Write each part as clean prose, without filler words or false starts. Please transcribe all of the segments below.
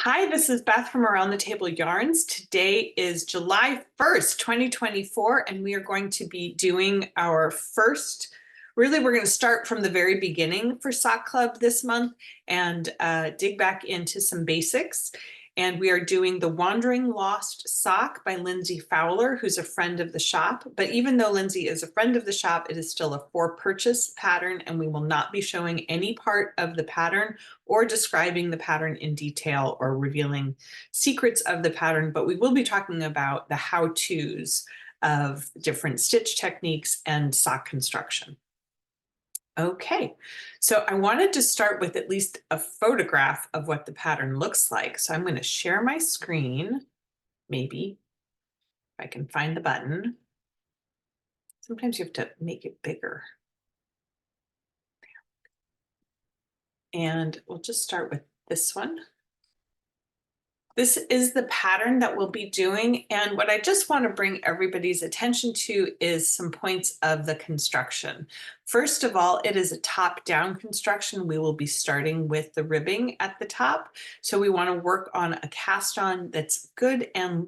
Hi, this is Beth from Around the Table Yarns. Today is July 1st, 2024, and we are going to be doing our first, really we're going to start from the very beginning for Sock Club this month and dig back into some basics. And we are doing the Wandering Lost Sock by Lindsey Fowler, who's a friend of the shop. But even though Lindsey is a friend of the shop, it is still a for purchase pattern, and we will not be showing any part of the pattern or describing the pattern in detail or revealing secrets of the pattern, but we will be talking about the how-tos of different stitch techniques and sock construction. Okay, so I wanted to start with at least a photograph of what the pattern looks like. So I'm going to share my screen, maybe, if I can find the button. Sometimes you have to make it bigger. And we'll just start with this one. This is the pattern that we'll be doing. And what I just want to bring everybody's attention to is some points of the construction. First of all, it is a top-down construction. We will be starting with the ribbing at the top. So we want to work on a cast-on that's good and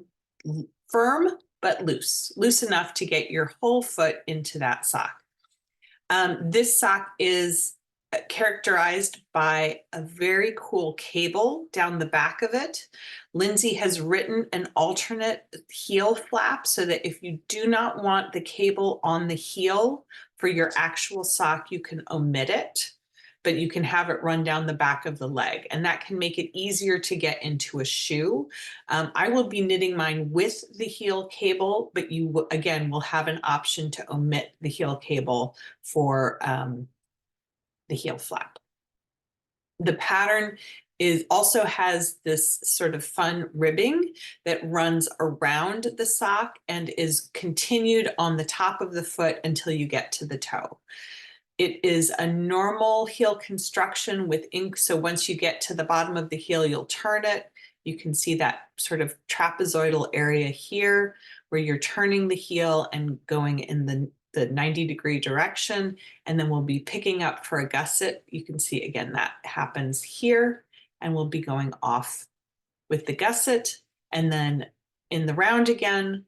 firm, but loose enough to get your whole foot into that sock. This sock is characterized by a very cool cable down the back of it. Lindsey has written an alternate heel flap so that if you do not want the cable on the heel for your actual sock, you can omit it, but you can have it run down the back of the leg, and that can make it easier to get into a shoe. I will be knitting mine with the heel cable, but you, again, will have an option to omit the heel cable for the heel flap. The pattern also has this sort of fun ribbing that runs around the sock and is continued on the top of the foot until you get to the toe. It is a normal heel construction with ink, so once you get to the bottom of the heel, you'll turn it. You can see that sort of trapezoidal area here where you're turning the heel and going in the 90-degree direction, and then we'll be picking up for a gusset. You can see again that happens here, and we'll be going off with the gusset, and then in the round again,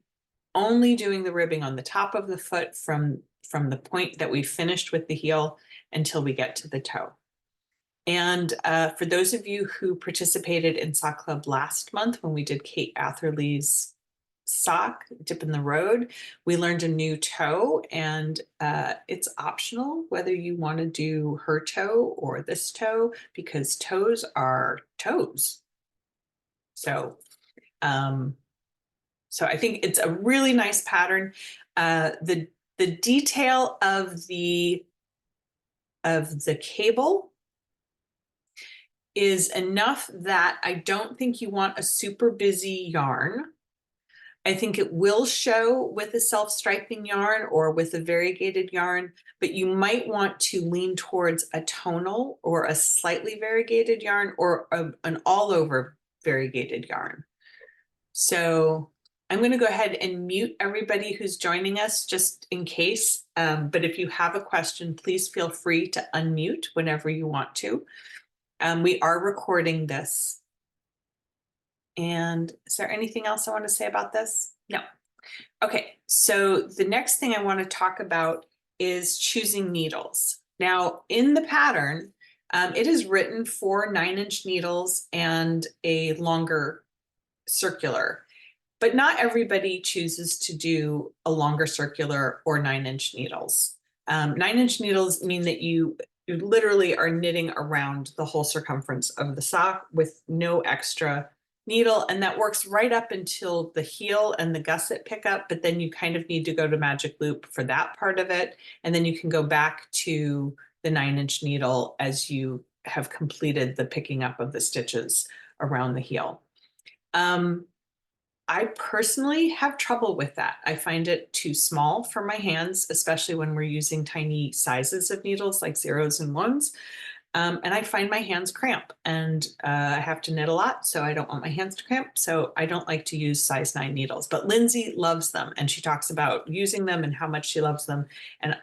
only doing the ribbing on the top of the foot from the point that we finished with the heel until we get to the toe. And for those of you who participated in Sock Club last month when we did Kate Atherley's sock, Dip in the Road, we learned a new toe, and it's optional whether you want to do her toe or this toe, because toes are toes. So, so I think it's a really nice pattern. The detail of the cable is enough that I don't think you want a super busy yarn. I think it will show with a self-striping yarn or with a variegated yarn, but you might want to lean towards a tonal or a slightly variegated yarn or an all-over variegated yarn. So I'm going to go ahead and mute everybody who's joining us just in case, but if you have a question, please feel free to unmute whenever you want to. We are recording this. And is there anything else I want to say about this? No. Okay, so the next thing I want to talk about is choosing needles. Now, in the pattern, it is written for 9-inch needles and a longer circular, but not everybody chooses to do a longer circular or 9-inch needles. 9-inch needles mean that you literally are knitting around the whole circumference of the sock with no extra needle, and that works right up until the heel and the gusset pickup, but then you kind of need to go to magic loop for that part of it, and then you can go back to the 9-inch needle as you have completed the picking up of the stitches around the heel. I personally have trouble with that. I find it too small for my hands, especially when we're using tiny sizes of needles like 0s and 1s. And I find my hands cramp, and I have to knit a lot, so I don't want my hands to cramp. So I don't like to use size 9 needles, but Lindsey loves them, and she talks about using them and how much she loves them, and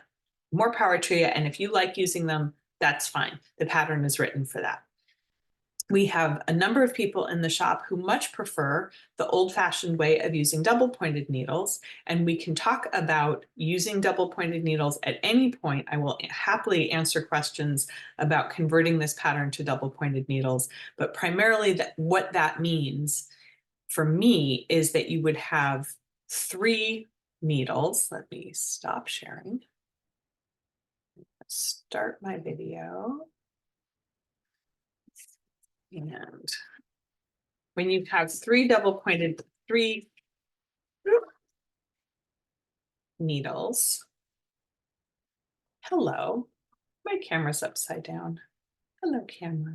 more power to you. And if you like using them, that's fine. The pattern is written for that. we have a number of people in the shop who much prefer the old-fashioned way of using double-pointed needles, and we can talk about using double-pointed needles at any point. I will happily answer questions about converting this pattern to double-pointed needles, but primarily what that means for me is that you would have 3 needles. Let me stop sharing. Start my video. And when you have 3 needles, hello, my camera's upside down. Hello, camera.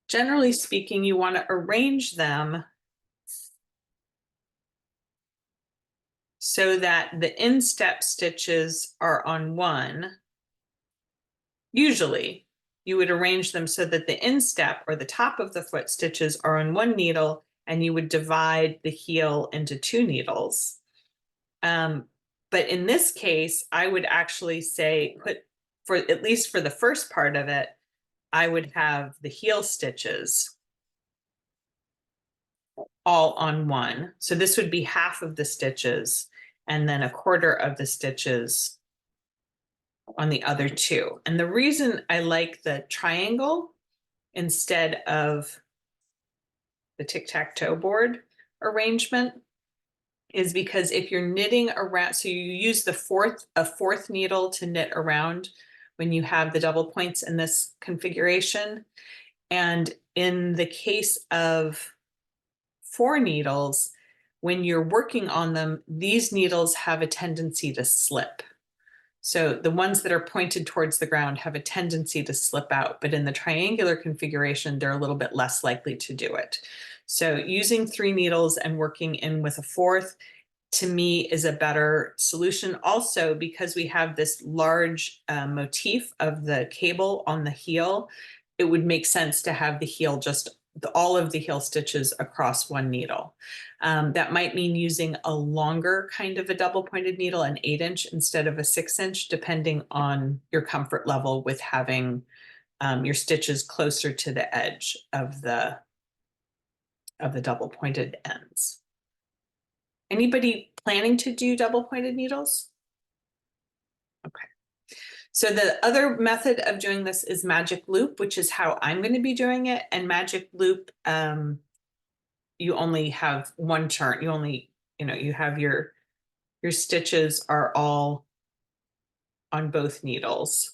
Generally speaking, you want to arrange them so that the instep stitches are on one. Usually, you would arrange them so that the instep or the top of the foot stitches are on one needle, and you would divide the heel into 2 needles. But in this case, I would actually say for at least for the first part of it, I would have the heel stitches all on one. So this would be half of the stitches and then a quarter of the stitches on the other 2. And the reason I like the triangle instead of the tic-tac-toe board arrangement is because if you're knitting around, so you use a fourth needle to knit around when you have the double points in this configuration. And in the case of 4 needles, when you're working on them, these needles have a tendency to slip. So the ones that are pointed towards the ground have a tendency to slip out, but in the triangular configuration, they're a little bit less likely to do it. So using 3 needles and working in with a 4th, to me, is a better solution. Also, because we have this large motif of the cable on the heel, it would make sense to have the heel all of the heel stitches across one needle. That might mean using a longer kind of a double pointed needle, an 8-inch instead of a 6-inch, depending on your comfort level with having your stitches closer to the edge of the double pointed ends. Anybody planning to do double pointed needles? Okay. So the other method of doing this is magic loop, which is how I'm going to be doing it. And magic loop, you only have one turn. You have your stitches are all on both needles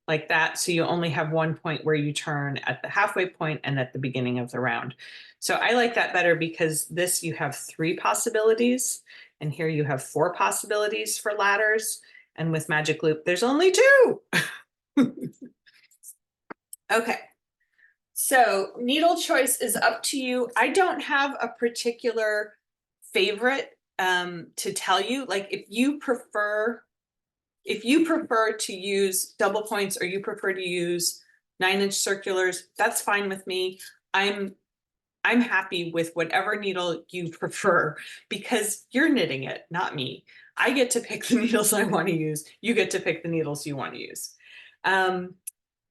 like that. So you only have one point where you turn at the halfway point and at the beginning of the round. So I like that better because this you have 3 possibilities, and here you have 4 possibilities for ladders. And with magic loop, there's only 2. Okay. So needle choice is up to you. I don't have a particular favorite to tell you. Like if you prefer to use double points or you prefer to use 9-inch circulars, that's fine with me. I'm happy with whatever needle you prefer because you're knitting it, not me. I get to pick the needles I want to use. You get to pick the needles you want to use.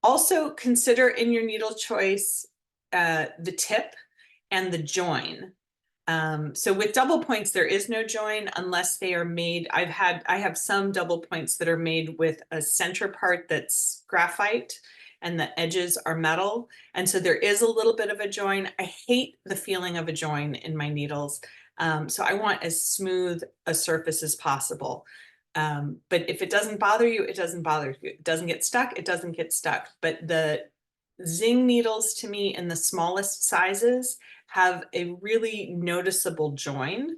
Also consider in your needle choice the tip and the join. So with double points, there is no join unless they are made. I have some double points that are made with a center part that's graphite and the edges are metal. And so there is a little bit of a join. I hate the feeling of a join in my needles. So I want as smooth a surface as possible. But if it doesn't bother you, it doesn't bother you. It doesn't get stuck, it doesn't get stuck. But the Zing needles to me in the smallest sizes have a really noticeable join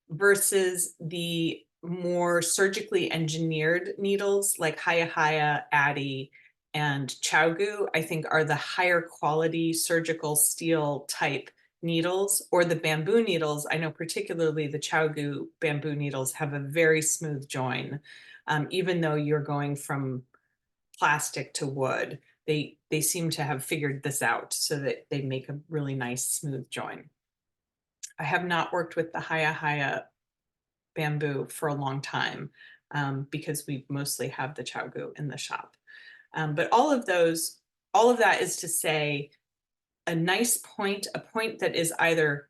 versus the more surgically engineered needles like Haya Haya, Addy, and Chowgu, I think are the higher quality surgical steel type needles, or the bamboo needles. I know particularly the Chowgu bamboo needles have a very smooth join. Even though you're going from plastic to wood, they seem to have figured this out so that they make a really nice smooth join. I have not worked with the Haya Haya bamboo for a long time. because we mostly have the Chaogu in the shop. But all of that is to say a nice point, a point that is either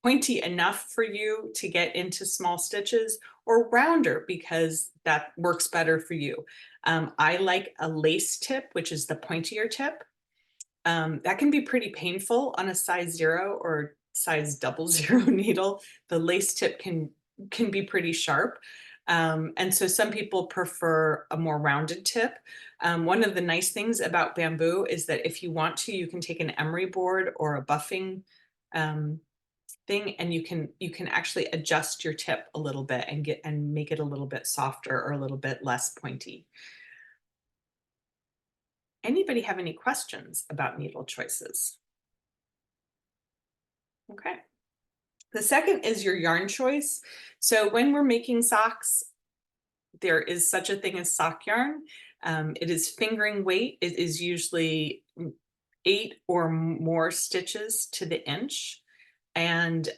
pointy enough for you to get into small stitches or rounder because that works better for you. I like a lace tip, which is the pointier tip. That can be pretty painful on a size 0 or size 00 needle. The lace tip can be pretty sharp. And so some people prefer a more rounded tip. One of the nice things about bamboo is that if you want to, you can take an emery board or a buffing thing, and you can actually adjust your tip a little bit and make it a little bit softer or a little bit less pointy. Anybody have any questions about needle choices? Okay. The second is your yarn choice. So when we're making socks, there is such a thing as sock yarn. It is fingering weight. It is usually 8 or more stitches to the inch. And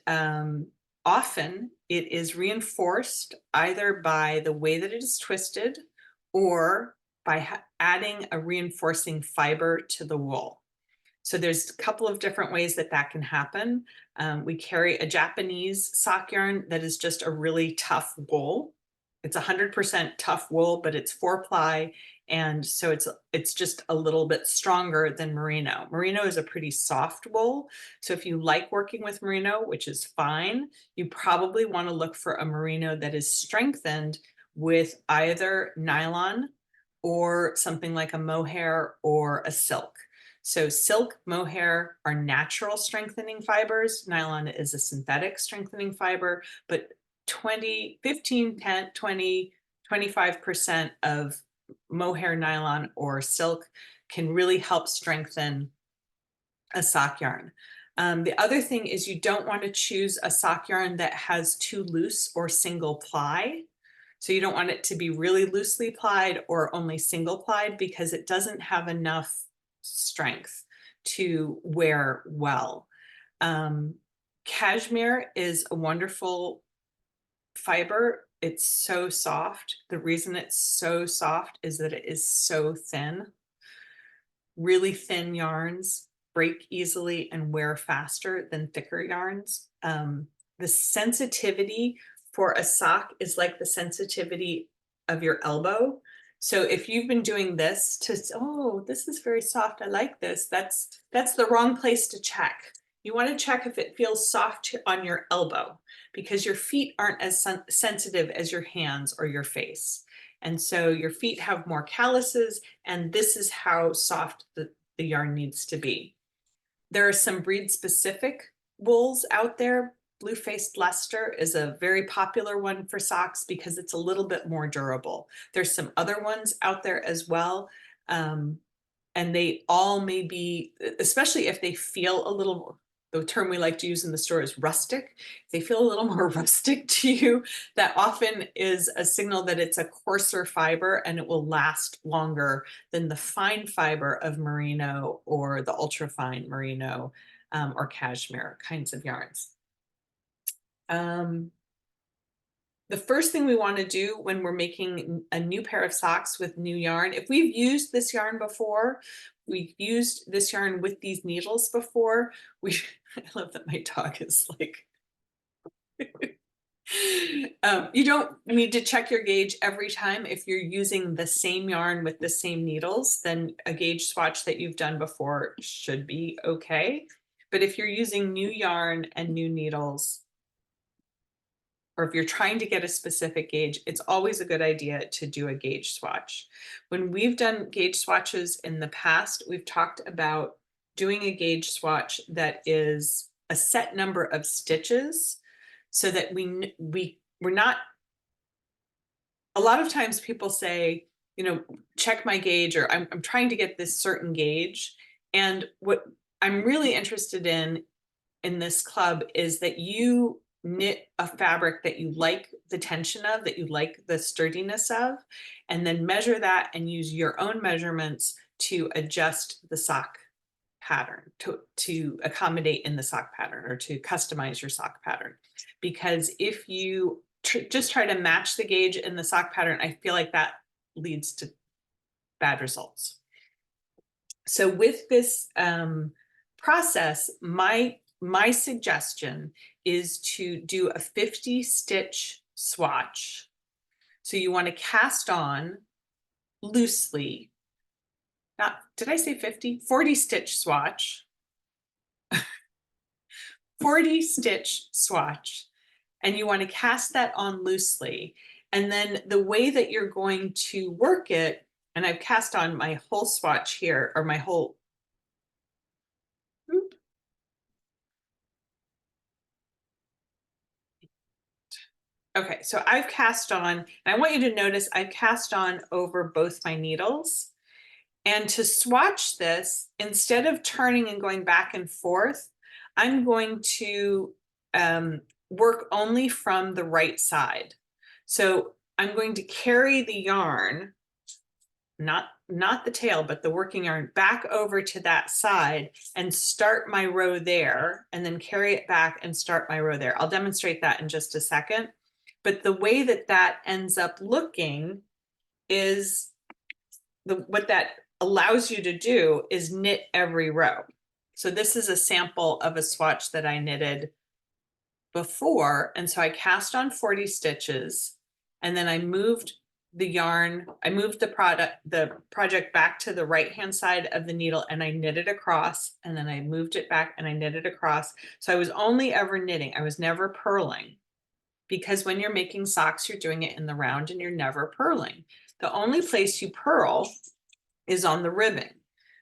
often it is reinforced either by the way that it is twisted or by adding a reinforcing fiber to the wool. So there's a couple of different ways that that can happen. We carry a Japanese sock yarn that is just a really tough wool. It's 100% tough wool, but it's 4-ply. And so it's just a little bit stronger than merino. Merino is a pretty soft wool. So if you like working with merino, which is fine, you probably want to look for a merino that is strengthened with either nylon or something like a mohair or a silk. So silk, mohair are natural strengthening fibers. Nylon is a synthetic strengthening fiber, but 20, 15, 10, 20, 25% of mohair, nylon, or silk can really help strengthen a sock yarn. The other thing is you don't want to choose a sock yarn that has too loose or single ply. So you don't want it to be really loosely plied or only single plied because it doesn't have enough strength to wear well. Cashmere is a wonderful fiber. It's so soft. The reason it's so soft is that it is so thin. Really thin yarns break easily and wear faster than thicker yarns. The sensitivity for a sock is like the sensitivity of your elbow. So if you've been doing this oh, this is very soft, I like this, that's the wrong place to check. You want to check if it feels soft on your elbow because your feet aren't as sensitive as your hands or your face. And so your feet have more calluses, and this is how soft the yarn needs to be. There are some breed specific wools out there. Blue-faced Leicester is a very popular one for socks because it's a little bit more durable. There's some other ones out there as well. And they all may be, especially if they feel a little, the term we like to use in the store is rustic. If they feel a little more rustic to you, that often is a signal that it's a coarser fiber and it will last longer than the fine fiber of merino or the ultrafine merino or cashmere kinds of yarns. The first thing we want to do when we're making a new pair of socks with new yarn, if we've used this yarn before, we've used this yarn with these needles before, I love that my dog is like, you don't need to check your gauge every time. If you're using the same yarn with the same needles, then a gauge swatch that you've done before should be okay. But if you're using new yarn and new needles, or if you're trying to get a specific gauge, it's always a good idea to do a gauge swatch. When we've done gauge swatches in the past, we've talked about doing a gauge swatch that is a set number of stitches so that we're not, a lot of times people say, you know, check my gauge, or I'm trying to get this certain gauge. And what I'm really interested in this club is that you knit a fabric that you like the tension of, that you like the sturdiness of, and then measure that and use your own measurements to adjust the sock pattern, to accommodate in the sock pattern or to customize your sock pattern. Because if you just try to match the gauge in the sock pattern, I feel like that leads to bad results. So with this process, my suggestion is to do a 50 stitch swatch. So you want to cast on loosely, not, did I say 50? 40 stitch swatch. 40 stitch swatch, and you want to cast that on loosely. And then the way that you're going to work it, and I've cast on my whole swatch here, or my whole, okay, so I've cast on, and I want you to notice I've cast on over both my needles. And to swatch this, instead of turning and going back and forth, I'm going to work only from the right side. So I'm going to carry the yarn, not the tail, but the working yarn, back over to that side and start my row there, and then carry it back and start my row there. I'll demonstrate that in just a second. But the way that that ends up looking is what that allows you to do is knit every row. So this is a sample of a swatch that I knitted before. And so I cast on 40 stitches, and then I moved the yarn, I moved the project back to the right-hand side of the needle, and I knitted across, and then I moved it back and I knitted across. So I was only ever knitting, I was never purling, because when you're making socks, you're doing it in the round and you're never purling. The only place you purl is on the ribbing.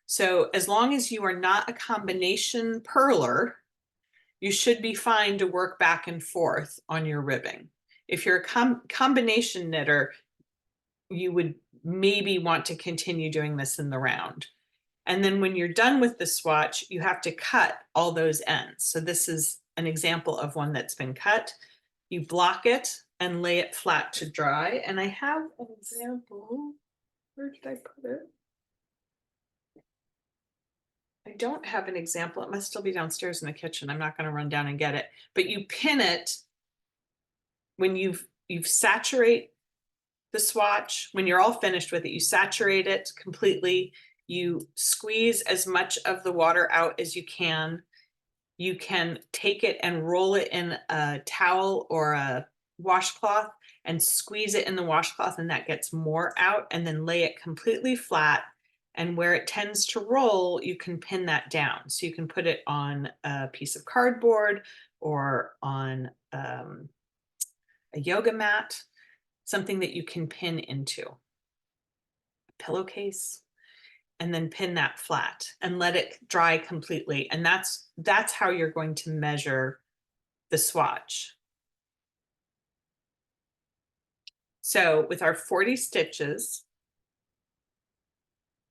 So as long as you are not a combination purler, you should be fine to work back and forth on your ribbing. If you're a combination knitter, you would maybe want to continue doing this in the round. And then when you're done with the swatch, you have to cut all those ends. So this is an example of one that's been cut. You block it and lay it flat to dry. And I have an example. Where did I put it? I don't have an example. It must still be downstairs in the kitchen. I'm not going to run down and get it. But you pin it when you've saturate the swatch. When you're all finished with it, you saturate it completely. You squeeze as much of the water out as you can. You can take it and roll it in a towel or a washcloth and squeeze it in the washcloth, and that gets more out, and then lay it completely flat. And where it tends to roll, you can pin that down. So you can put it on a piece of cardboard or on a yoga mat, something that you can pin into, a pillowcase, and then pin that flat and let it dry completely. And that's how you're going to measure the swatch. So with our 40 stitches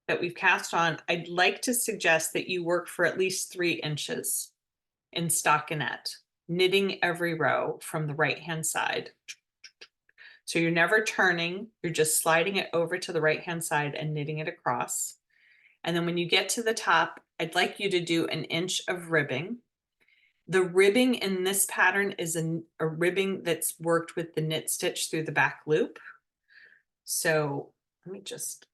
that we've cast on, I'd like to suggest that you work for at least 3 inches in stockinette, knitting every row from the right-hand side. So you're never turning, you're just sliding it over to the right-hand side and knitting it across. And then when you get to the top, I'd like you to do 1 inch of ribbing. The ribbing in this pattern is a ribbing that's worked with the knit stitch through the back loop. So let me just,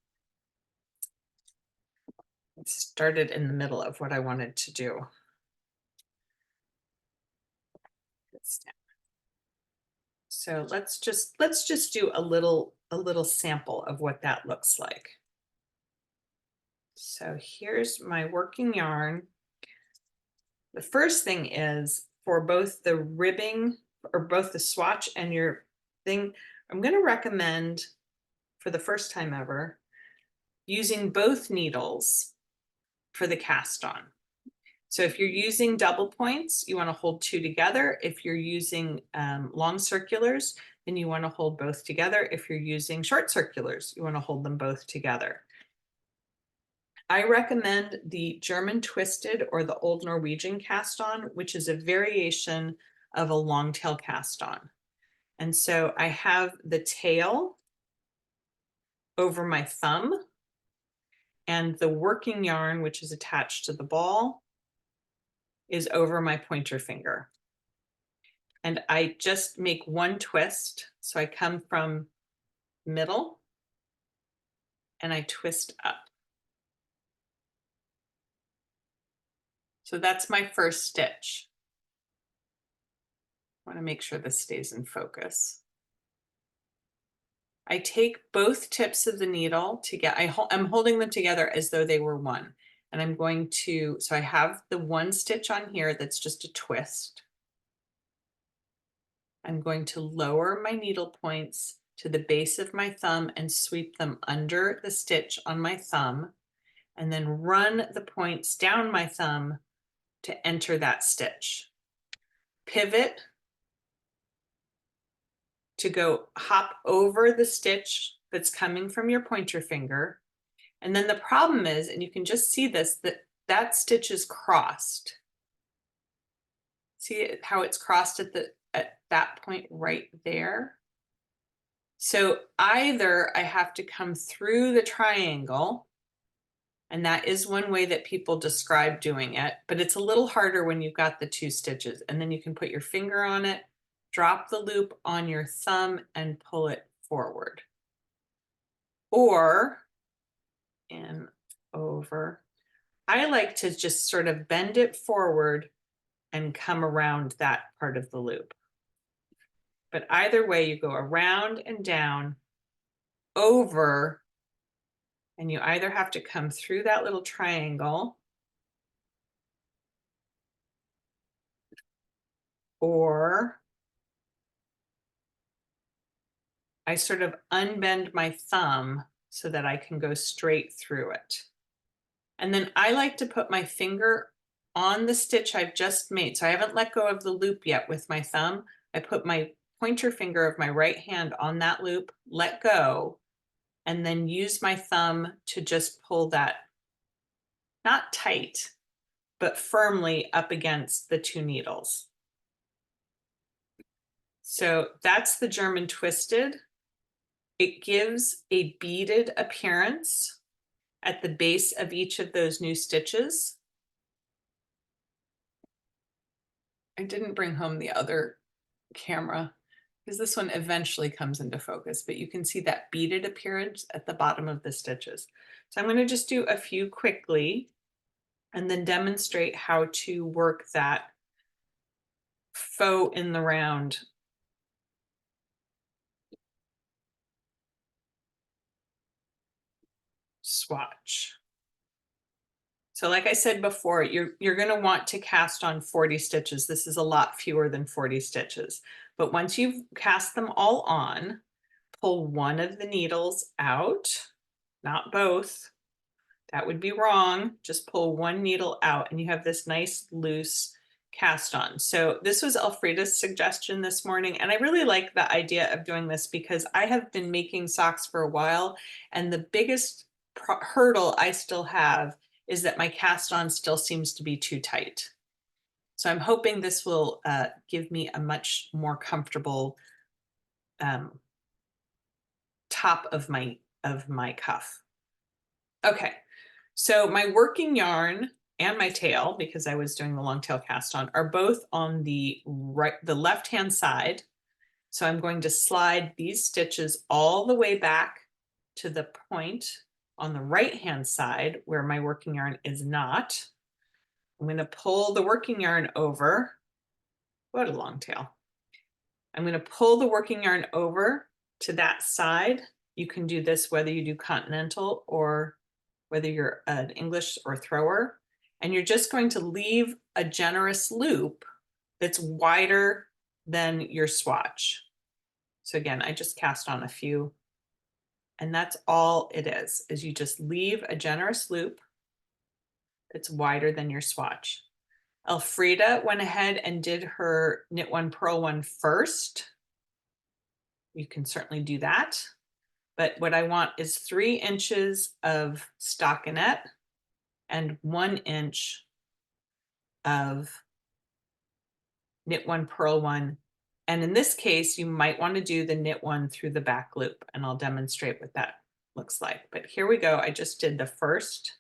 started in the middle of what I wanted to do. So let's just do a little sample of what that looks like. So here's my working yarn. The first thing is, for both the ribbing or both the swatch and your thing, I'm going to recommend, for the first time ever, using both needles for the cast on. So if you're using double points, you want to hold 2 together. If you're using long circulars, then you want to hold both together. If you're using short circulars, you want to hold them both together. I recommend the German twisted or the Old Norwegian cast on, which is a variation of a long tail cast on. And so I have the tail over my thumb, and the working yarn, which is attached to the ball, is over my pointer finger. and I just make one twist. So I come from middle and I twist up. So that's my first stitch. I want to make sure this stays in focus. I take both tips of the needle together. I'm holding them together as though they were one. And I'm going to, so I have the one stitch on here that's just a twist. I'm going to lower my needle points to the base of my thumb and sweep them under the stitch on my thumb, and then run the points down my thumb to enter that stitch. Pivot to go hop over the stitch that's coming from your pointer finger. And then the problem is, and you can just see this, that stitch is crossed. See how it's crossed at that point right there? So either I have to come through the triangle, and that is one way that people describe doing it, but it's a little harder when you've got the two stitches, and then you can put your finger on it, drop the loop on your thumb and pull it forward. Or in over. I like to just sort of bend it forward and come around that part of the loop. But either way, you go around and down, over, and you either have to come through that little triangle or I sort of unbend my thumb so that I can go straight through it. And then I like to put my finger on the stitch I've just made. So I haven't let go of the loop yet with my thumb. I put my pointer finger of my right hand on that loop, let go, and then use my thumb to just pull that, not tight, but firmly up against the two needles. So that's the German twisted. It gives a beaded appearance at the base of each of those new stitches. I didn't bring home the other camera because this one eventually comes into focus, but you can see that beaded appearance at the bottom of the stitches. So I'm going to just do a few quickly and then demonstrate how to work that faux in the round swatch. So like I said before, you're going to want to cast on 40 stitches. This is a lot fewer than 40 stitches. But once you've cast them all on, pull one of the needles out, not both. That would be wrong. Just pull one needle out and you have this nice loose cast on. So this was Elfrida's suggestion this morning. And I really like the idea of doing this because I have been making socks for a while. And the biggest hurdle I still have is that my cast on still seems to be too tight. So I'm hoping this will give me a much more comfortable top of my cuff. Okay, so my working yarn and my tail, because I was doing the long tail cast on, are both on the left-hand side. So I'm going to slide these stitches all the way back to the point on the right-hand side where my working yarn is not. I'm going to pull the working yarn over. What a long tail. I'm going to pull the working yarn over to that side. You can do this whether you do continental or whether you're an English or thrower. And you're just going to leave a generous loop that's wider than your swatch. So again, I just cast on a few. And that's all it is you just leave a generous loop that's wider than your swatch. Elfrida went ahead and did her knit one, purl one first. You can certainly do that. But what I want is 3 inches of stockinette and 1 inch of knit one, purl one. And in this case, you might want to do the knit one through the back loop, and I'll demonstrate what that looks like. But here we go. I just did the first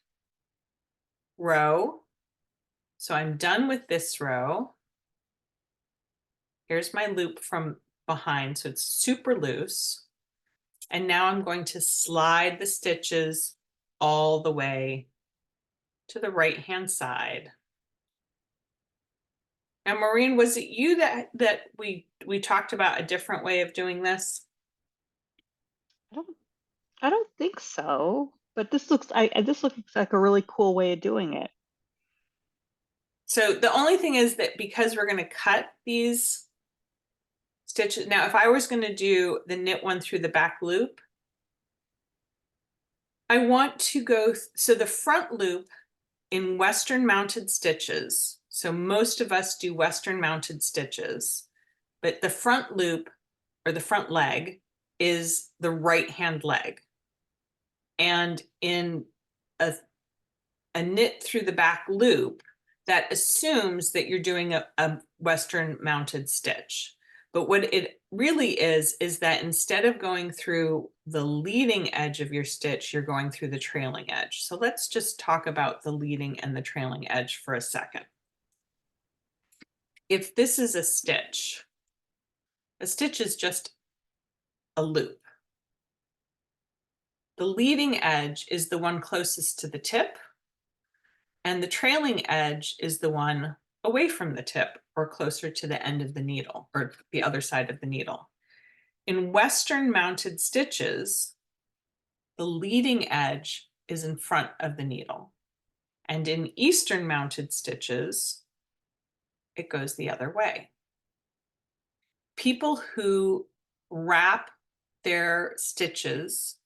row. So I'm done with this row. Here's my loop from behind, so it's super loose. And now I'm going to slide the stitches all the way to the right-hand side. And Maureen, was it you that we talked about a different way of doing this? I don't I don't think so, but this looks like a really cool way of doing it. So the only thing is that because we're going to cut these stitches, now if I was going to do the knit one through the back loop, I want to go, so the front loop in Western mounted stitches, so most of us do Western mounted stitches, but the front loop or the front leg is the right hand leg. And in a knit through the back loop, that assumes that you're doing a Western mounted stitch. But what it really is that instead of going through the leading edge of your stitch, you're going through the trailing edge. So let's just talk about the leading and the trailing edge for a second. If this is a stitch is just a loop. The leading edge is the one closest to the tip, and the trailing edge is the one away from the tip or closer to the end of the needle or the other side of the needle. In Western mounted stitches, the leading edge is in front of the needle. And in Eastern mounted stitches, it goes the other way. People who wrap their stitches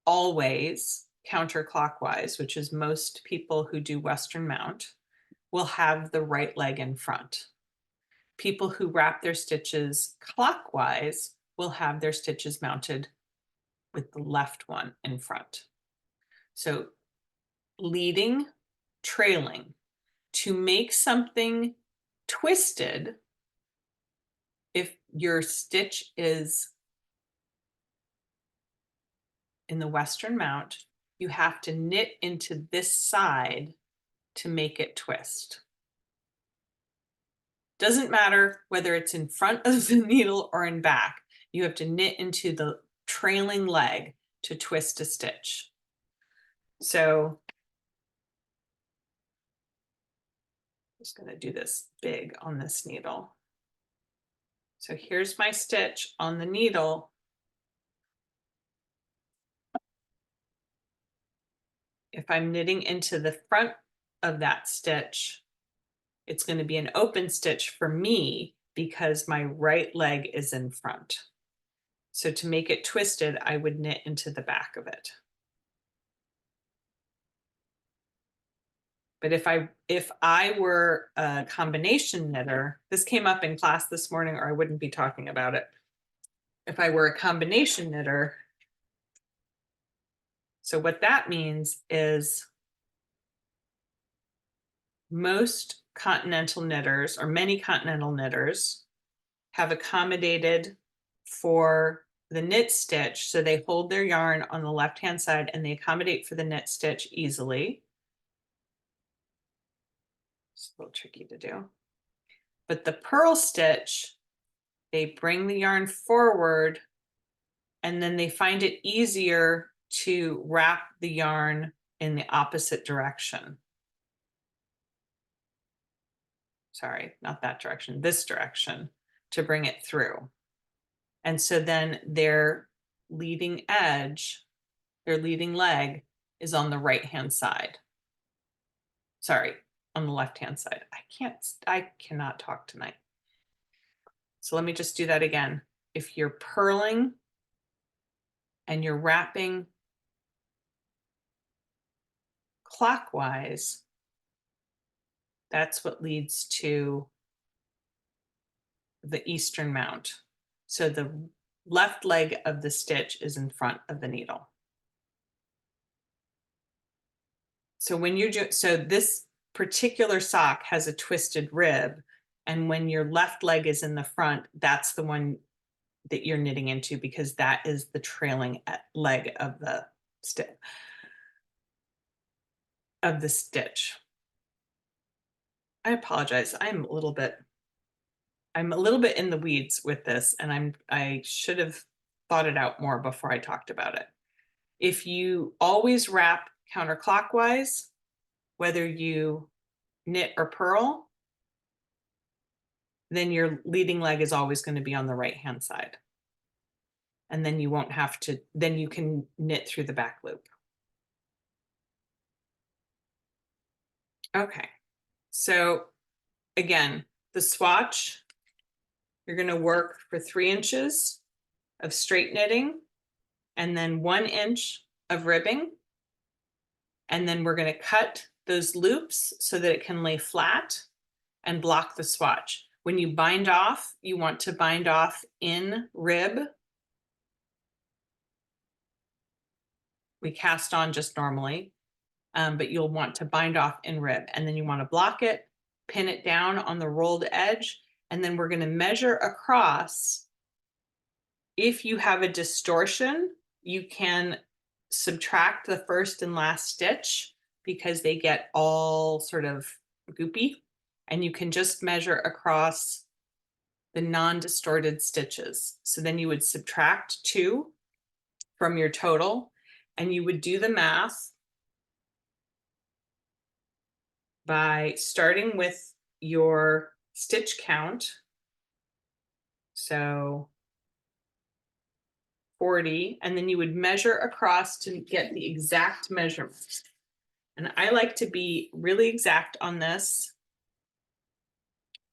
always counterclockwise, which is most people who do Western mount, will have the right leg in front. People who wrap their stitches clockwise will have their stitches mounted with the left one in front. So leading, trailing. To make something twisted, if your stitch is in the Western mount, you have to knit into this side to make it twist. Doesn't matter whether it's in front of the needle or in back, you have to knit into the trailing leg to twist a stitch. So I'm just going to do this big on this needle. So here's my stitch on the needle. If I'm knitting into the front of that stitch, it's going to be an open stitch for me because my right leg is in front. So to make it twisted, I would knit into the back of it. But if I were a combination knitter, this came up in class this morning, or I wouldn't be talking about it. If I were a combination knitter, so what that means is most continental knitters, or many continental knitters, have accommodated for the knit stitch. So they hold their yarn on the left-hand side and they accommodate for the knit stitch easily. It's a little tricky to do. But the purl stitch, they bring the yarn forward and then they find it easier to wrap the yarn in the opposite direction. Sorry, not that direction, this direction, to bring it through. And so then their leading edge, their leading leg is on the right-hand side. Sorry, on the left-hand side. I cannot talk tonight. So let me just do that again. If you're purling and you're wrapping clockwise, that's what leads to the Eastern mount. So the left leg of the stitch is in front of the needle. So when you're so this particular sock has a twisted rib, and when your left leg is in the front, that's the one that you're knitting into because that is the trailing leg of the stitch. I apologize. I'm a little bit I'm a little bit in the weeds with this, and I should have thought it out more before I talked about it. If you always wrap counterclockwise, whether you knit or purl, then your leading leg is always going to be on the right hand side. And then you won't have to, then you can knit through the back loop. Okay, so again, the swatch, you're going to work for 3 inches of straight knitting and then 1 inch of ribbing. And then we're going to cut those loops so that it can lay flat and block the swatch. When you bind off, you want to bind off in rib. We cast on just normally, but you'll want to bind off in rib, and then you want to block it, pin it down on the rolled edge, and then we're going to measure across. If you have a distortion, you can subtract the first and last stitch because they get all sort of goopy, and you can just measure across the non-distorted stitches. So then you would subtract 2 from your total, and you would do the math by starting with your stitch count. So 40, and then you would measure across to get the exact measurement. And I like to be really exact on this.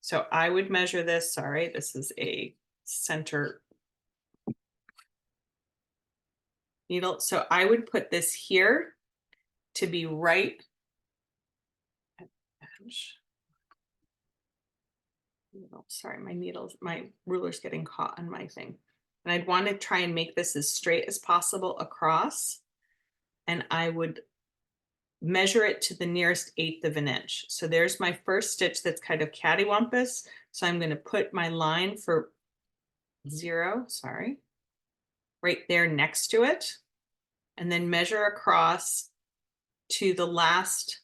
So I would measure this, sorry, this is a center needle. So I would put this here to be right. Sorry, my ruler's getting caught on my thing. And I'd want to try and make this as straight as possible across. And I would measure it to the nearest 1/8 of an inch. So there's my first stitch that's kind of cattywampus. So I'm going to put my line for 0, sorry, right there next to it, and then measure across to the last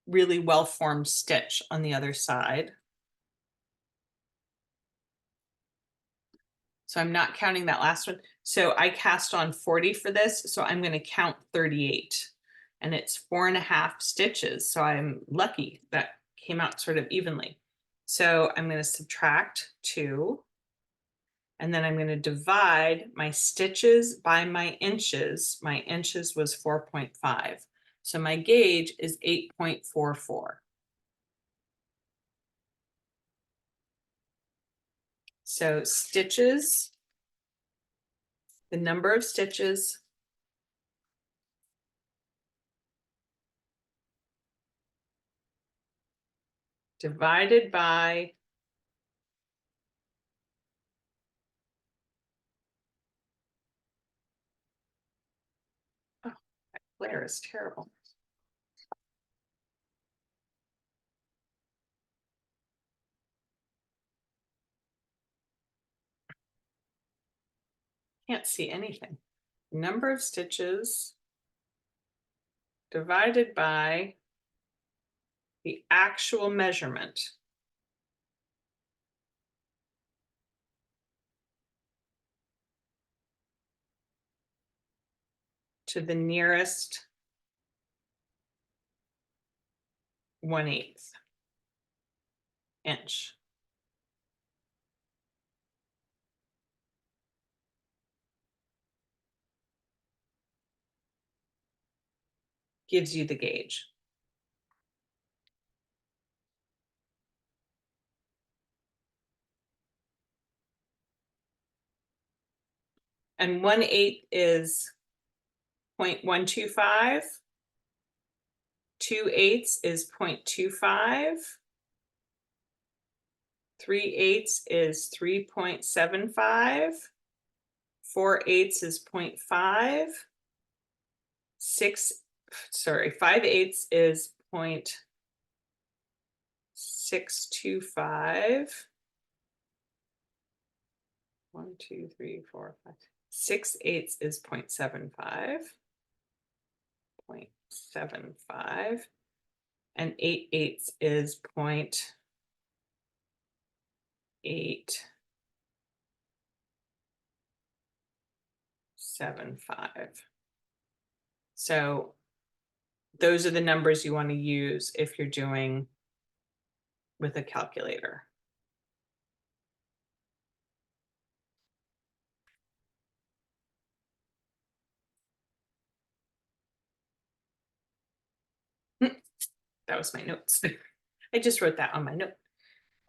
really well-formed stitch on the other side. So I'm not counting that last one. So I cast on 40 for this. So I'm going to count 38, and it's 4.5 stitches. So I'm lucky that came out sort of evenly. So I'm going to subtract 2, and then I'm going to divide my stitches by my inches. My inches was 4.5. So my gauge is 8.44. So stitches, the number of stitches divided by glare is terrible. Can't see anything. Number of stitches divided by the actual measurement. To the nearest 1/8 inch. Gives you the gauge. And 1/8 is 0.125. 2/8 is 0.25. 3/8 is 3.75. 4/8 is 0.5. 5/8 is 0.625. 1, 2, 3, 4, 5. 6/8 is 0.75. 0.75. And 8/8 is 875. So those are the numbers you want to use if you're doing with a calculator. That was my notes. I just wrote that on my note.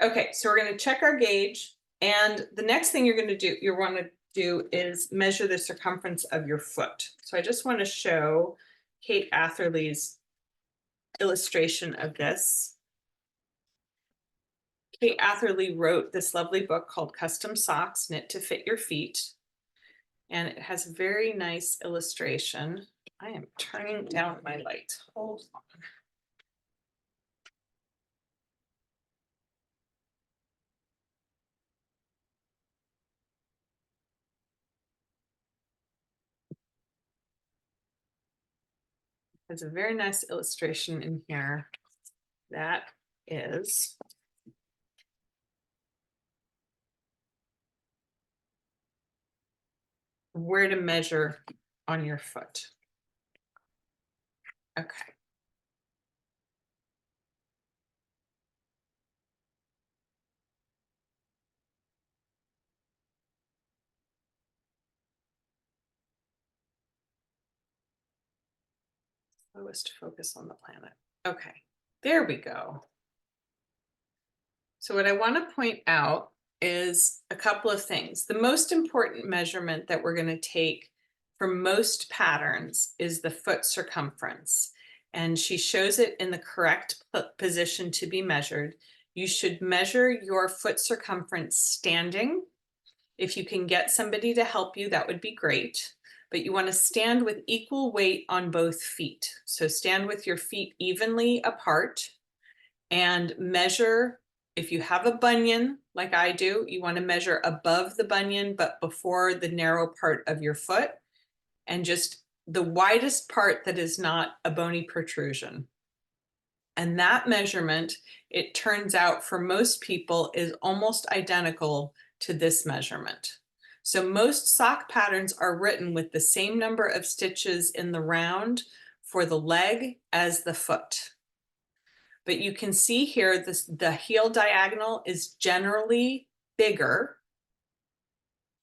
Okay, so we're going to check our gauge. And the next thing you're going to do, you want to do is measure the circumference of your foot. So I just want to show Kate Atherley's illustration of this. Kate Atherley wrote this lovely book called Custom Socks, Knit to Fit Your Feet. And it has a very nice illustration. I am turning down my light. Hold on. There's a very nice illustration in here that is where to measure on your foot. Okay. Lowest focus on the planet. Okay, there we go. So what I want to point out is a couple of things. The most important measurement that we're going to take for most patterns is the foot circumference. And she shows it in the correct position to be measured. You should measure your foot circumference standing. If you can get somebody to help you, that would be great. But you want to stand with equal weight on both feet. So stand with your feet evenly apart and measure. If you have a bunion, like I do, you want to measure above the bunion, but before the narrow part of your foot, and just the widest part that is not a bony protrusion. And that measurement, it turns out for most people, is almost identical to this measurement. So most sock patterns are written with the same number of stitches in the round for the leg as the foot. But you can see here, the heel diagonal is generally bigger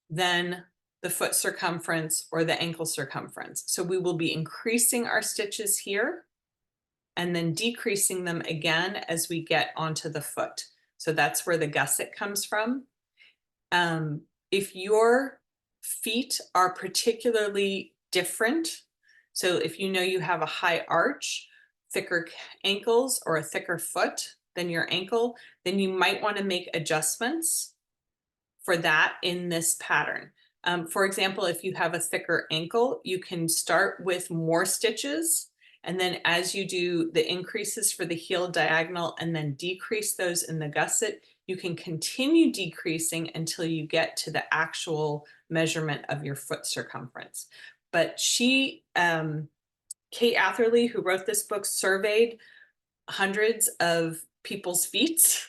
than the foot circumference or the ankle circumference. So we will be increasing our stitches here and then decreasing them again as we get onto the foot. So that's where the gusset comes from. If your feet are particularly different, so if you know you have a high arch, thicker ankles, or a thicker foot than your ankle, then you might want to make adjustments for that in this pattern. For example, if you have a thicker ankle, you can start with more stitches, and then as you do the increases for the heel diagonal and then decrease those in the gusset, you can continue decreasing until you get to the actual measurement of your foot circumference. But Kate Atherley, who wrote this book, surveyed hundreds of people's feet,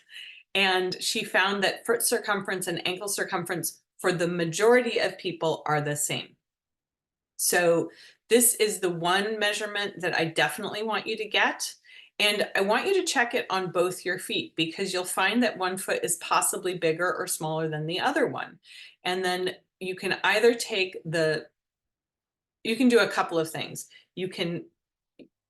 and she found that foot circumference and ankle circumference for the majority of people are the same. So this is the one measurement that I definitely want you to get. And I want you to check it on both your feet, because you'll find that one foot is possibly bigger or smaller than the other one. And then you can either take you can do a couple of things. You can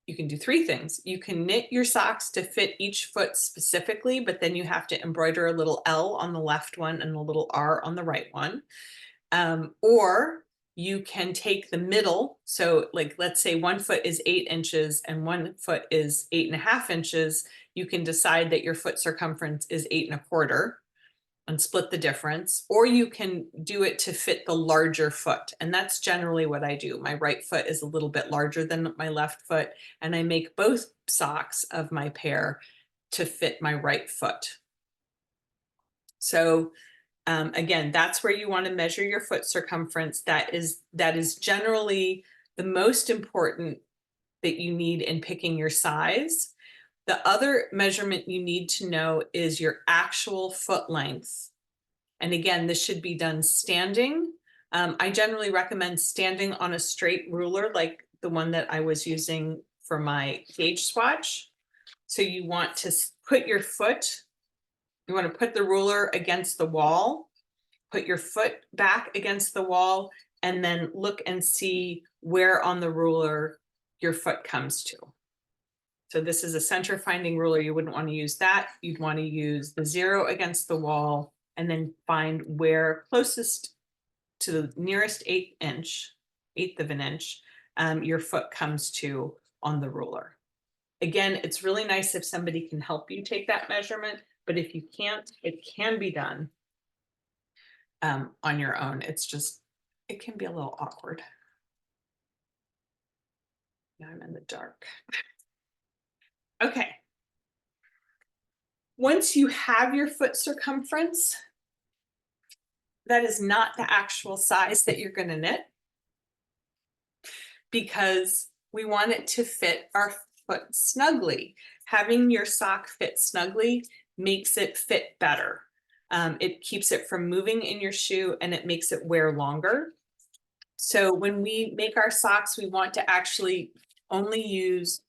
do three things. You can knit your socks to fit each foot specifically, but then you have to embroider a little L on the left one and a little R on the right one. Or you can take the middle. So like, let's say one foot is 8 inches and one foot is 8.5 inches. You can decide that your foot circumference is 8.25 and split the difference, or you can do it to fit the larger foot. And that's generally what I do. My right foot is a little bit larger than my left foot, and I make both socks of my pair to fit my right foot. So again, that's where you want to measure your foot circumference. That is generally the most important that you need in picking your size. The other measurement you need to know is your actual foot length And again, this should be done standing. I generally recommend standing on a straight ruler like the one that I was using for my gauge swatch. So you want to put your foot, you want to put the ruler against the wall, put your foot back against the wall, and then look and see where on the ruler your foot comes to. So this is a center finding ruler. You wouldn't want to use that. You'd want to use the 0 against the wall and then find where closest to the nearest eighth of an inch, your foot comes to on the ruler. Again, it's really nice if somebody can help you take that measurement, but if you can't, it can be done on your own. It's just, it can be a little awkward. Now I'm in the dark. Okay. Once you have your foot circumference, that is not the actual size that you're going to knit, because we want it to fit our foot snugly. Having your sock fit snugly makes it fit better. It keeps it from moving in your shoe and it makes it wear longer. So when we make our socks, we want to actually only use,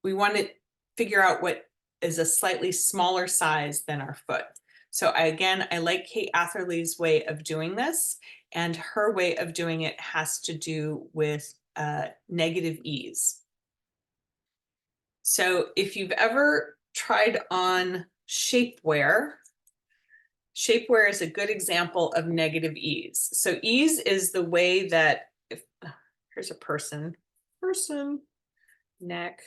we want to figure out what is a slightly smaller size than our foot. So again, I like Kate Atherley's way of doing this, and her way of doing it has to do with negative ease. So if you've ever tried on shapewear, shapewear is a good example of negative ease. So ease is the way that, if here's a person, neck,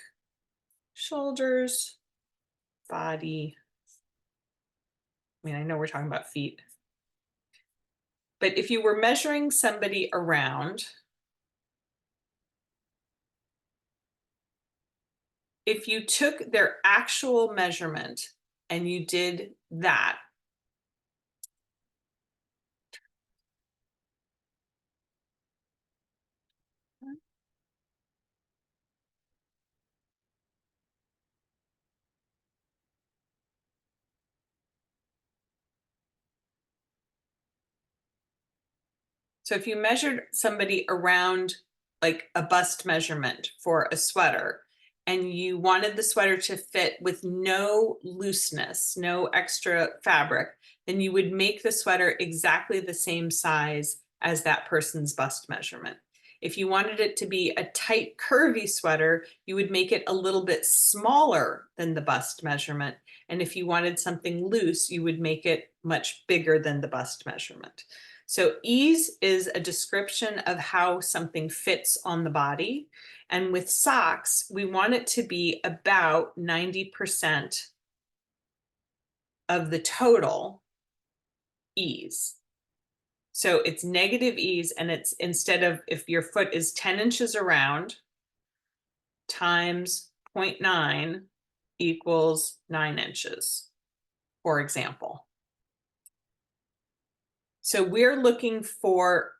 shoulders, body. I mean, I know we're talking about feet, but if you were measuring somebody around, if you took their actual measurement and you did that, so if you measured somebody around like a bust measurement for a sweater, and you wanted the sweater to fit with no looseness, no extra fabric, then you would make the sweater exactly the same size as that person's bust measurement. If you wanted it to be a tight, curvy sweater, you would make it a little bit smaller than the bust measurement. And if you wanted something loose, you would make it much bigger than the bust measurement. So ease is a description of how something fits on the body. And with socks, we want it to be about 90% of the total ease. So it's negative ease, and it's instead of, if your foot is 10 inches around times 0.9 equals 9 inches, for example. So we're looking for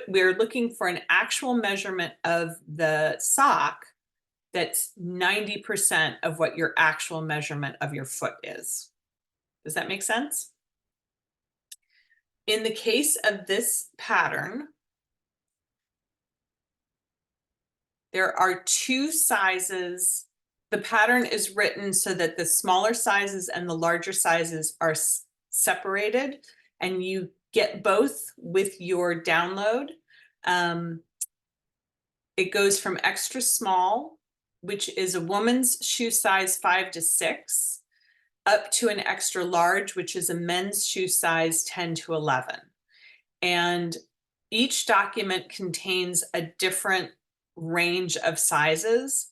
we're looking for an actual measurement of the sock that's 90% of what your actual measurement of your foot is. Does that make sense? In the case of this pattern, there are 2 sizes. The pattern is written so that the smaller sizes and the larger sizes are separated, and you get both with your download. It goes from extra small, which is a woman's shoe size 5 to 6, up to an extra large, which is a men's shoe size 10 to 11. And each document contains a different range of sizes.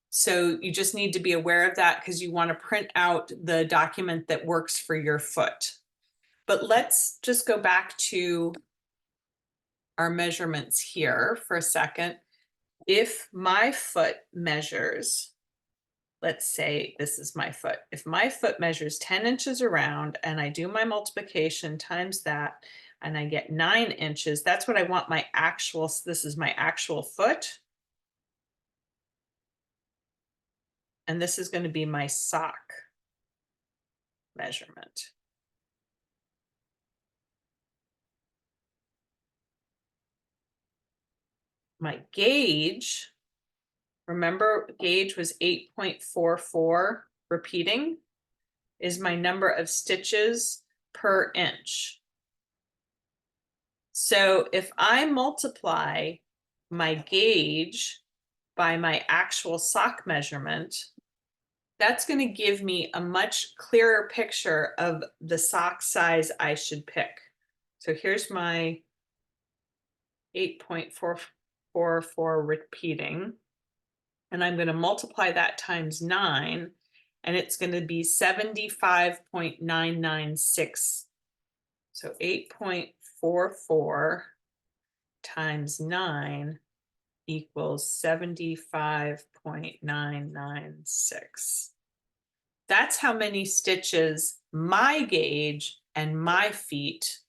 So you just need to be aware of that, because you want to print out the document that works for your foot. But let's just go back to our measurements here for a second. If my foot measures, let's say this is my foot. If my foot measures 10 inches around and I do my multiplication times that, and I get 9 inches, that's what I want my actual, this is my actual foot. And this is going to be my sock measurement. my gauge, remember gauge was 8.44 repeating, is my number of stitches per inch. So if I multiply my gauge by my actual sock measurement, that's going to give me a much clearer picture of the sock size I should pick. So here's my 8.444 repeating, and I'm going to multiply that times 9, and it's going to be 75.996. So 8.44 times 9 equals 75.996. That's how many stitches my gauge and my feet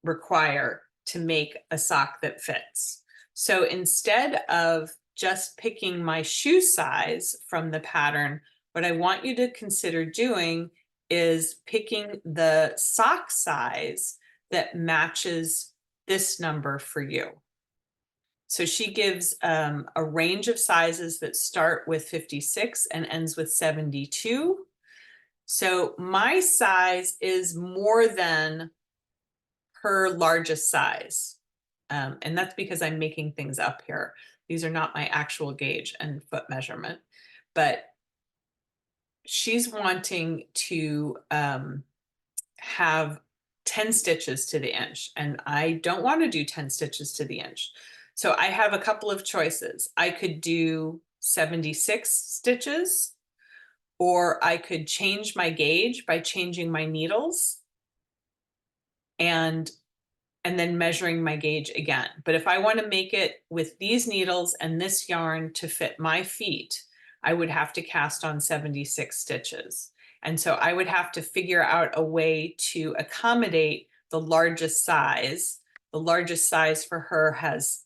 require to make a sock that fits. So instead of just picking my shoe size from the pattern, what I want you to consider doing is picking the sock size that matches this number for you. So she gives a range of sizes that start with 56 and ends with 72. So my size is more than her largest size. And that's because I'm making things up here. These are not my actual gauge and foot measurement, but she's wanting to have 10 stitches to the inch, and I don't want to do 10 stitches to the inch. So I have a couple of choices. I could do 76 stitches, or I could change my gauge by changing my needles and then measuring my gauge again. But if I want to make it with these needles and this yarn to fit my feet, I would have to cast on 76 stitches. And so I would have to figure out a way to accommodate the largest size. The largest size for her has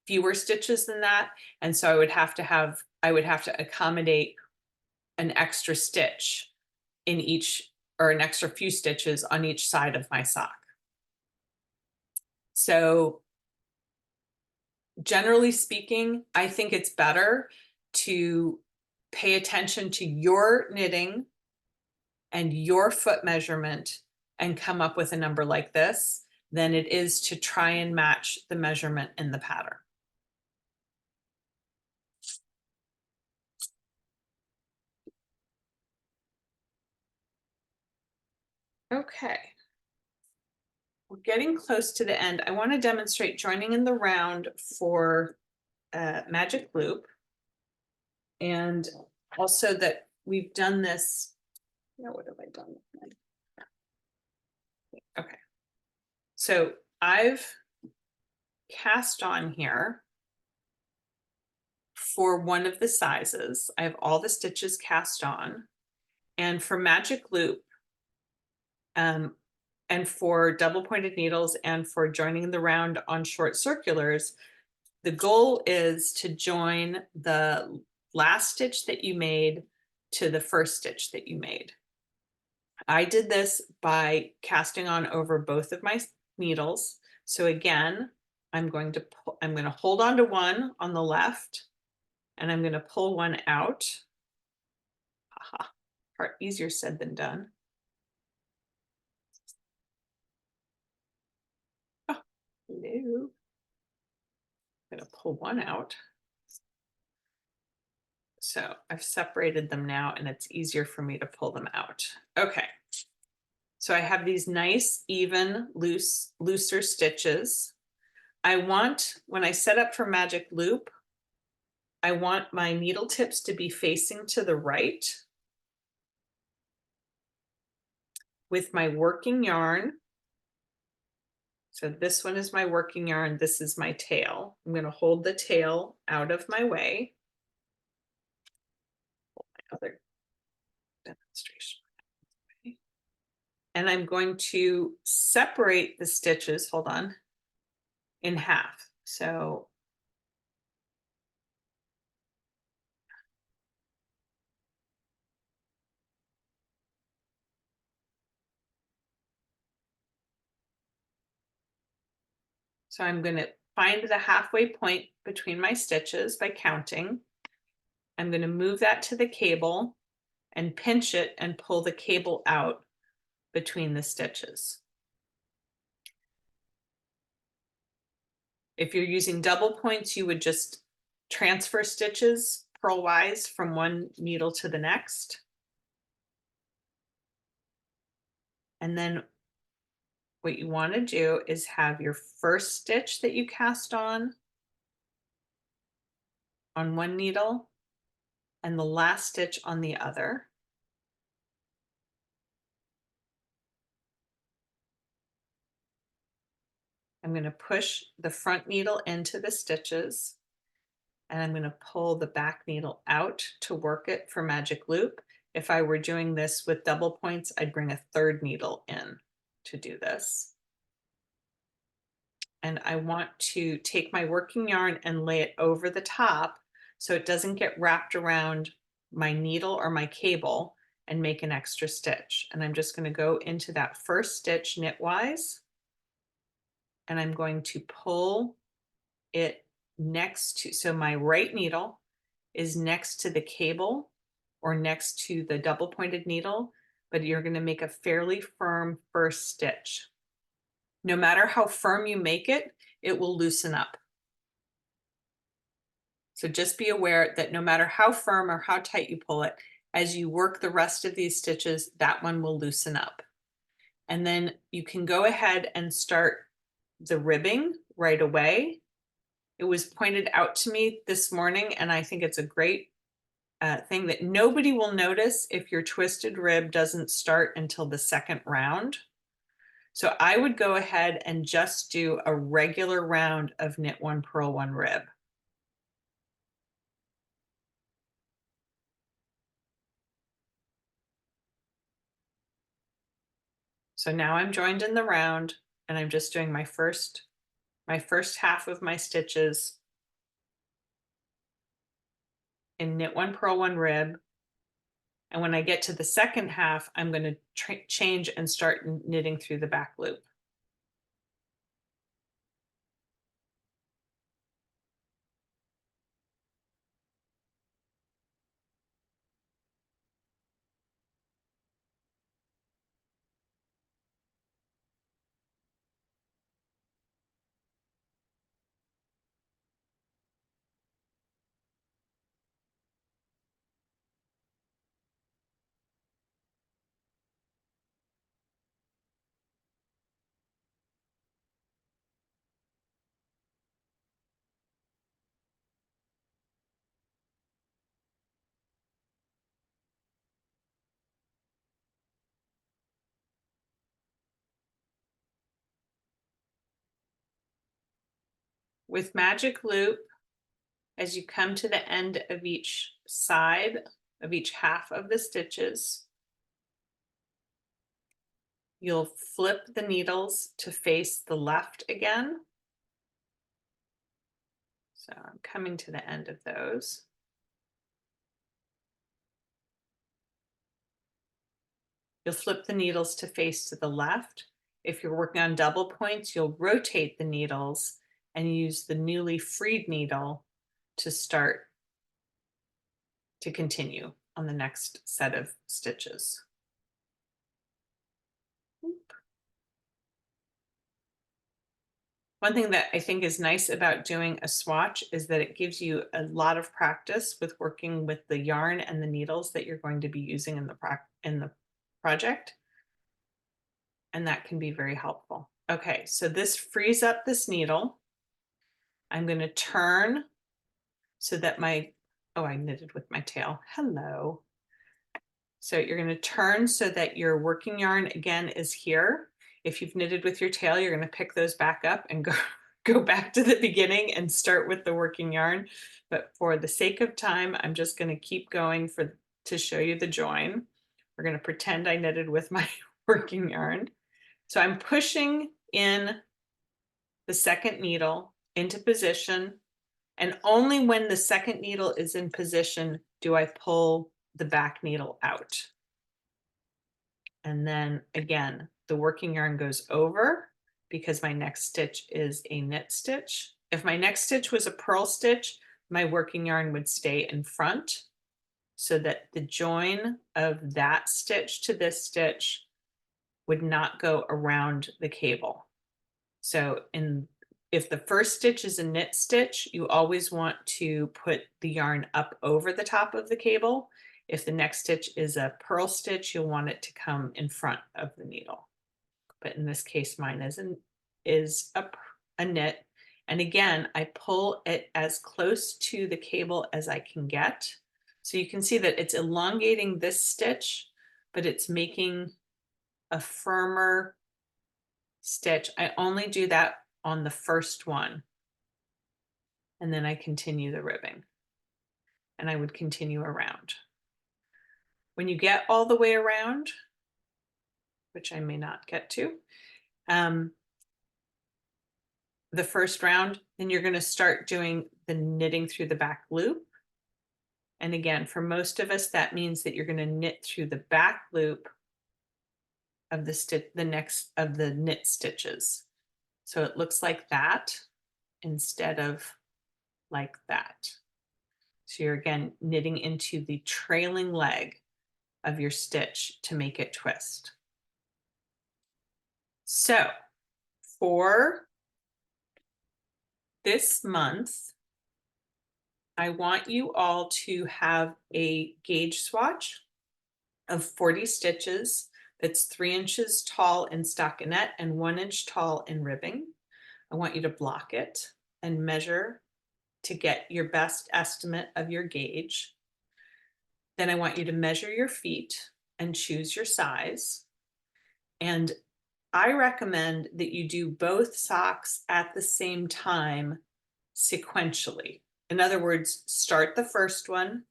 fewer stitches than that. And so I would have to accommodate an extra stitch in each, or an extra few stitches on each side of my sock. So generally speaking, I think it's better to pay attention to your knitting and your foot measurement and come up with a number like this than it is to try and match the measurement in the pattern. Okay. We're getting close to the end. I want to demonstrate joining in the round for magic loop, and also that we've done this. No, what have I done? Okay. So I've cast on here for one of the sizes. I have all the stitches cast on, and for magic loop, and for double pointed needles, and for joining the round on short circulars, the goal is to join the last stitch that you made to the first stitch that you made. I did this by casting on over both of my needles. So again, I'm going to hold on to one on the left, and I'm going to pull one out. Haha, part easier said than done. Oh, hello. I'm going to pull one out. So I've separated them now, and it's easier for me to pull them out. Okay. So I have these nice, even, looser stitches. I want, when I set up for magic loop, I want my needle tips to be facing to the right with my working yarn. So this one is my working yarn. This is my tail. I'm going to hold the tail out of my way. Hold my other demonstration. And I'm going to separate the stitches, hold on, in half. So So I'm going to find the halfway point between my stitches by counting. I'm going to move that to the cable and pinch it and pull the cable out between the stitches. If you're using double points, you would just transfer stitches purlwise from one needle to the next. And then what you want to do is have your first stitch that you cast on one needle and the last stitch on the other. I'm going to push the front needle into the stitches and I'm going to pull the back needle out to work it for magic loop. If I were doing this with double points, I'd bring a third needle in to do this. And I want to take my working yarn and lay it over the top so it doesn't get wrapped around my needle or my cable and make an extra stitch. And I'm just going to go into that first stitch knitwise and I'm going to pull it next to, so my right needle is next to the cable or next to the double pointed needle, but you're going to make a fairly firm first stitch. No matter how firm you make it, it will loosen up. So just be aware that no matter how firm or how tight you pull it, as you work the rest of these stitches, that one will loosen up. And then you can go ahead and start the ribbing right away. It was pointed out to me this morning, and I think it's a great thing that nobody will notice if your twisted rib doesn't start until the second round. So I would go ahead and just do a regular round of knit one, purl one, rib. So now I'm joined in the round and I'm just doing my first half of my stitches in knit one, purl one, rib. And when I get to the second half, I'm going to change and start knitting through the back loop. With magic loop, as you come to the end of each side of each half of the stitches, you'll flip the needles to face the left again. So I'm coming to the end of those. You'll flip the needles to face to the left. If you're working on double points, you'll rotate the needles and use the newly freed needle to start to continue on the next set of stitches. One thing that I think is nice about doing a swatch is that it gives you a lot of practice with working with the yarn and the needles that you're going to be using in the project. And that can be very helpful. Okay, so this frees up this needle. I'm going to turn so that oh, I knitted with my tail. Hello. So you're going to turn so that your working yarn again is here. If you've knitted with your tail, you're going to pick those back up and go back to the beginning and start with the working yarn. But for the sake of time, I'm just going to keep going to show you the join. We're going to pretend I knitted with my working yarn. So I'm pushing in the second needle into position, and only when the second needle is in position do I pull the back needle out. And then again, the working yarn goes over because my next stitch is a knit stitch. If my next stitch was a purl stitch, my working yarn would stay in front so that the join of that stitch to this stitch would not go around the cable. So if the first stitch is a knit stitch, you always want to put the yarn up over the top of the cable. If the next stitch is a purl stitch, you'll want it to come in front of the needle. But in this case, mine is a knit. And again, I pull it as close to the cable as I can get. So you can see that it's elongating this stitch, but it's making a firmer stitch. I only do that on the first one. And then I continue the ribbing. And I would continue around. When you get all the way around, which I may not get to, the first round, then you're going to start doing the knitting through the back loop. And again, for most of us, that means that you're going to knit through the back loop of the stitch, the next of the knit stitches. So it looks like that instead of like that. So you're again knitting into the trailing leg of your stitch to make it twist. So for this month, I want you all to have a gauge swatch of 40 stitches that's 3 inches tall in stockinette and 1 inch tall in ribbing. I want you to block it and measure to get your best estimate of your gauge. Then I want you to measure your feet and choose your size. And I recommend that you do both socks at the same time sequentially. In other words, start the first one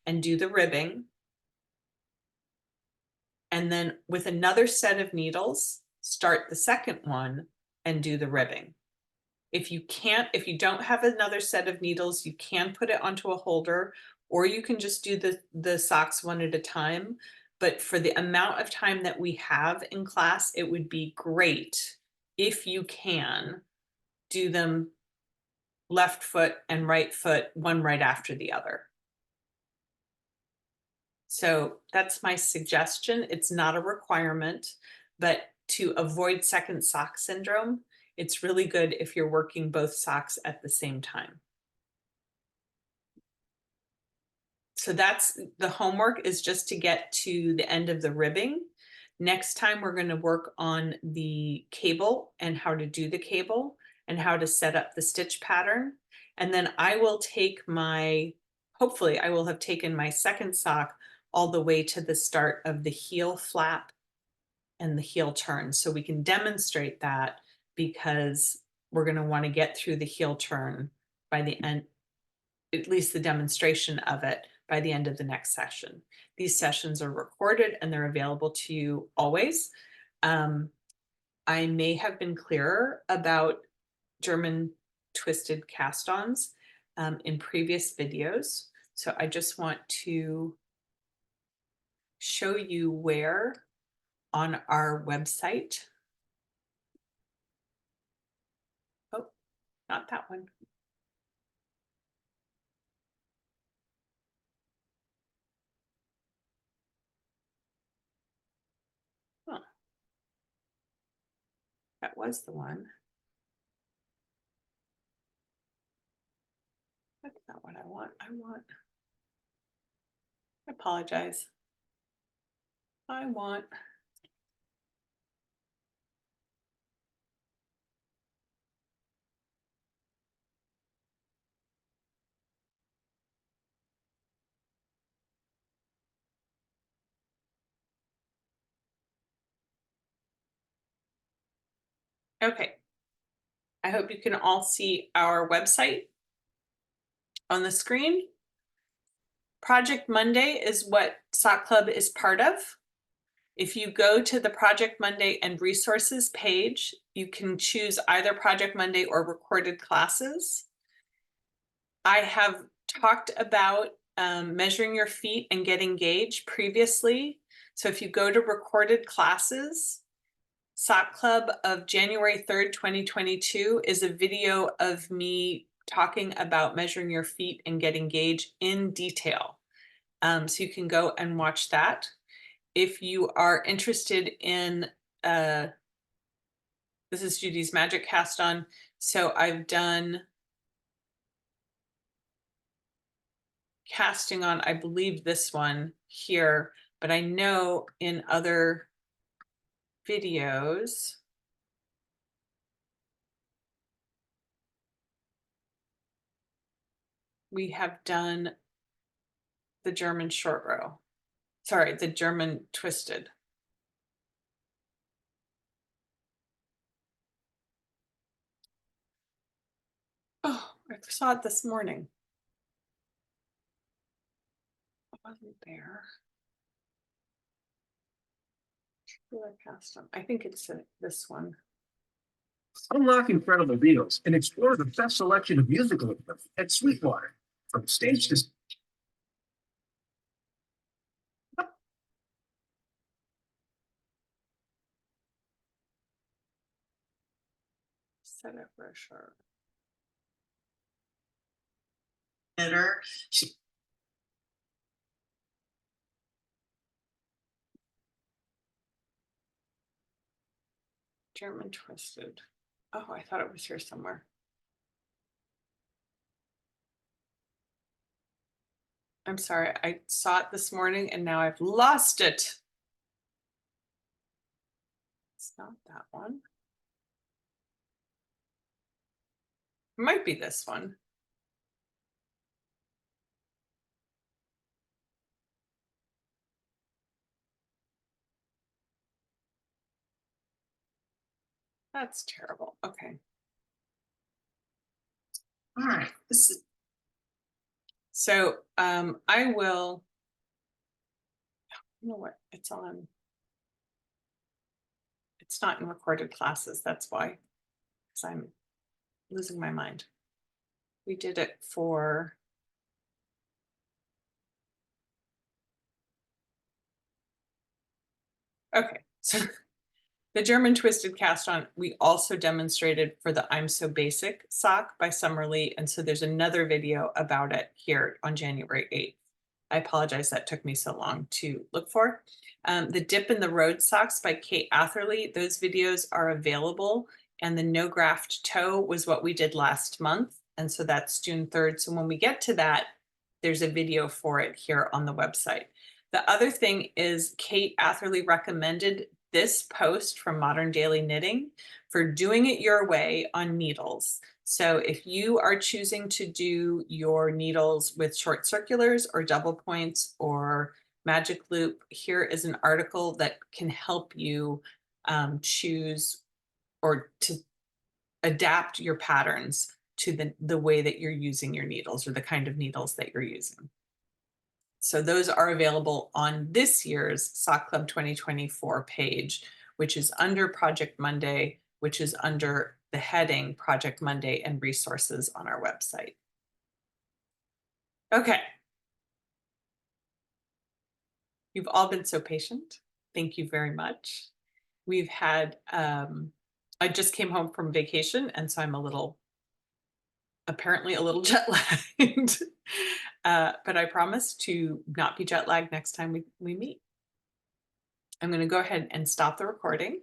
and do the ribbing. And then with another set of needles, start the second one and do the ribbing. If you don't have another set of needles, you can put it onto a holder, or you can just do the socks one at a time. But for the amount of time that we have in class, it would be great if you can do them left foot and right foot, one right after the other. So that's my suggestion. It's not a requirement, but to avoid second sock syndrome, it's really good if you're working both socks at the same time. So that's the homework, is just to get to the end of the ribbing. Next time we're going to work on the cable and how to do the cable and how to set up the stitch pattern. And then I will take hopefully I will have taken my second sock all the way to the start of the heel flap and the heel turn. So we can demonstrate that, because we're going to want to get through the heel turn by the end, at least the demonstration of it, by the end of the next session. These sessions are recorded and they're available to you always. I may have been clearer about German twisted cast-ons in previous videos. So I just want to show you where on our website. Oh, not that one. Oh, that was the one. That's not what I want. I apologize. Okay. I hope you can all see our website on the screen. Project Monday is what Sock Club is part of. If you go to the Project Monday and resources page, you can choose either Project Monday or recorded classes. I have talked about measuring your feet and getting gauge previously. So if you go to recorded classes, Sock Club of January 3rd, 2022 is a video of me talking about measuring your feet and getting gauge in detail. So you can go and watch that. If you are interested in, this is Judy's Magic Cast On. So I've done casting on, I believe this one here, but I know in other videos, we have done the German short row. Sorry, the German twisted. Oh, I saw it this morning. It wasn't there. Who I cast on? I think it's this one. Unlock incredible deals and explore the best selection of musical equipment at Sweetwater. From stage to Set up for a short. German twisted. Oh, I thought it was here somewhere. I'm sorry, I saw it this morning and now I've lost it. It's not that one. It might be this one. That's terrible. Okay. All right. This is so I will, you know what, it's on. It's not in recorded classes, that's why, because I'm losing my mind. We did it for okay, so the German twisted cast on, we also demonstrated for the I'm So Basic sock by Summer Lee. And so there's another video about it here on January 8th. I apologize that took me so long to look for. The Dip in the Road socks by Kate Atherley, those videos are available. And the No Graft Toe was what we did last month. And so that's June 3rd. So when we get to that, there's a video for it here on the website. The other thing is Kate Atherley recommended this post from Modern Daily Knitting for doing it your way on needles. So if you are choosing to do your needles with short circulars or double points or magic loop, here is an article that can help you choose or to adapt your patterns to the way that you're using your needles or the kind of needles that you're using. So those are available on this year's Sock Club 2024 page, which is under Project Monday, which is under the heading Project Monday and resources on our website. Okay. You've all been so patient. Thank you very much. We've had, I just came home from vacation, and so I'm apparently a little jet lagged. But I promise to not be jet lagged next time we meet. I'm going to go ahead and stop the recording.